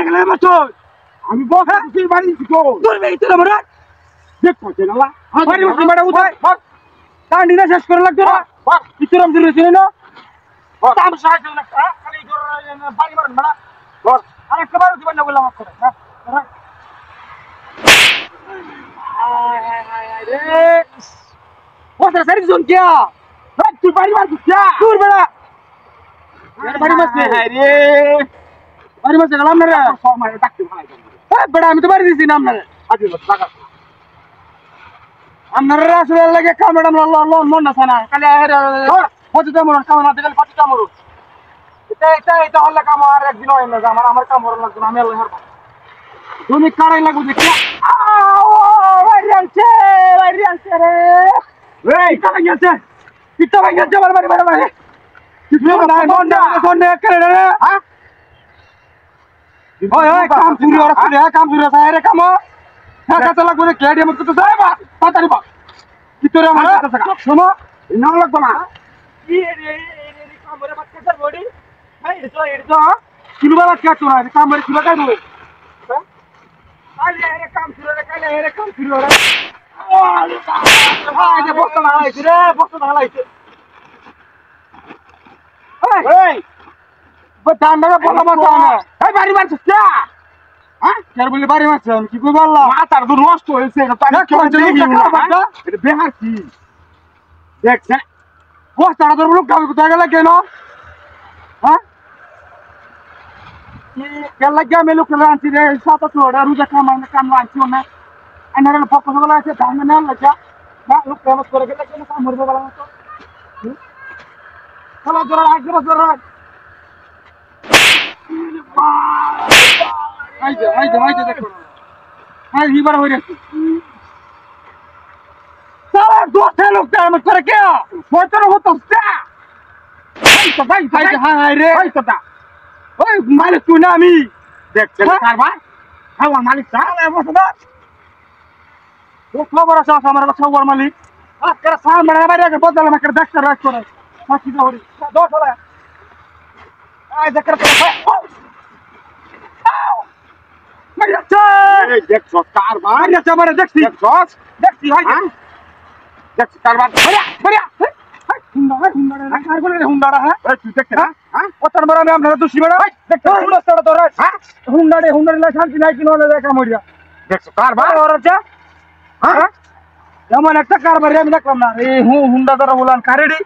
কেন গেলে মাছো আমি বসে তুই বাড়ি দিছো তোর বেই তোর আমরা দেখ করতে না বাড়ি বসে বড় উঠাই কান্ডিনা শেষ করে লাগতো না ইতরম দিলে ছিল না তাম সাহায্য না খালি বাড়ি মারন বড় বস আরেকটা বার দিবেন না বললাম আপনাকে হ্যাঁ রে ওটা সারি জোন কিয়া তুই বাড়ি মার কিয়া তোর বড় বাড়ি মারছে রে বাড়ি মারছে গেলাম না রে সব মারে ডাকতে ভাই এ বড় আমি তো বাড়ি দিছি না আপনারে আজকে টাকা আপনারা আসলে লাগে কামড়া লোন মন না সানা কালে হতে মরন কাম না দিলে কতটা মরু এটা হলে কাম আর একদিন হয় না আমার কাম হলো না আমি আল্লাহ হারবা তুমি কারাই লাগু দেখি বাইরে আনছে রে এই কারা গেছে কিটা ভাই গেছে বারে কিটা না ফোন করে রে হ্যাঁ ওই কাম পুরি ওর করে কাম পুরি সাইরে কাম টাকা তো লাগবে কেডি মত তো যাইবা তাড়াতাড়ি বা কিতরে আমার কাছে টাকা শোনো না লাগবে না কি রে কামরে বাচ্চা বডি ভাই এটা কিলো বাবা কে তো না কামরে কিলো কাই দেব হ্যাঁ কালে এর কাম শুরু রে ওরে ভাই যে বসতে না লাইছে রে এই বটান্ডা বলা মাথা না এই বাড়ি মারছিস কে হ্যাঁ কেন বলি বাড়ি মারছিস আমি কি কই বললাম মাথার তো নষ্ট হইছে এটা তো আমি কি এটা বেহার কি দেখ বস্তাটা তোর লোক গাবি কোথায় গেল কেন হ্যাঁ কি কেন লাগে আমি লোক আনছি রে সাত ছোড়া রুজা কাম আনছি না আনার ফোকাস বলা আছে ধান না লাগা না লোক কাম করে গেলে কেন কাম মরবে বলা তো চলো জোরে রাখ আইজে দেখো হ্যাঁ হিবার হয়ে গেছে সারা দোষে লোকটা আমার করে কে ফটোর হতো ভাই হাই রে ওই মালিক তুই না আমি দেখছেন কারবা খাওয়া মালিক সারা বসে না ও খবর আছে আমার কাছে খবর মালিক আজকে সামনে বাইরে বদল আমাকে দেখতে রাখ করে ফাঁকি ধরি দো চলে আই দেখতে এই দেখছ কারবার আচ্ছা মানে দেখছি হয় দেখছি কারবার হুন্ডাড়া হ্যাঁ তুই দেখতে না হ্যাঁ কতর বড় আমি আপনারা দোষী বড় দেখতে হুন্ডাড়া তোরা হ্যাঁ হুন্ডাড়া শান্তি নাই কিনো না দেখা মরিয়া দেখছ কারবার ওর আছে হ্যাঁ এমন একটা কারবার আমি দেখলাম না এই হুন্ডা ধরা বলান কারেডি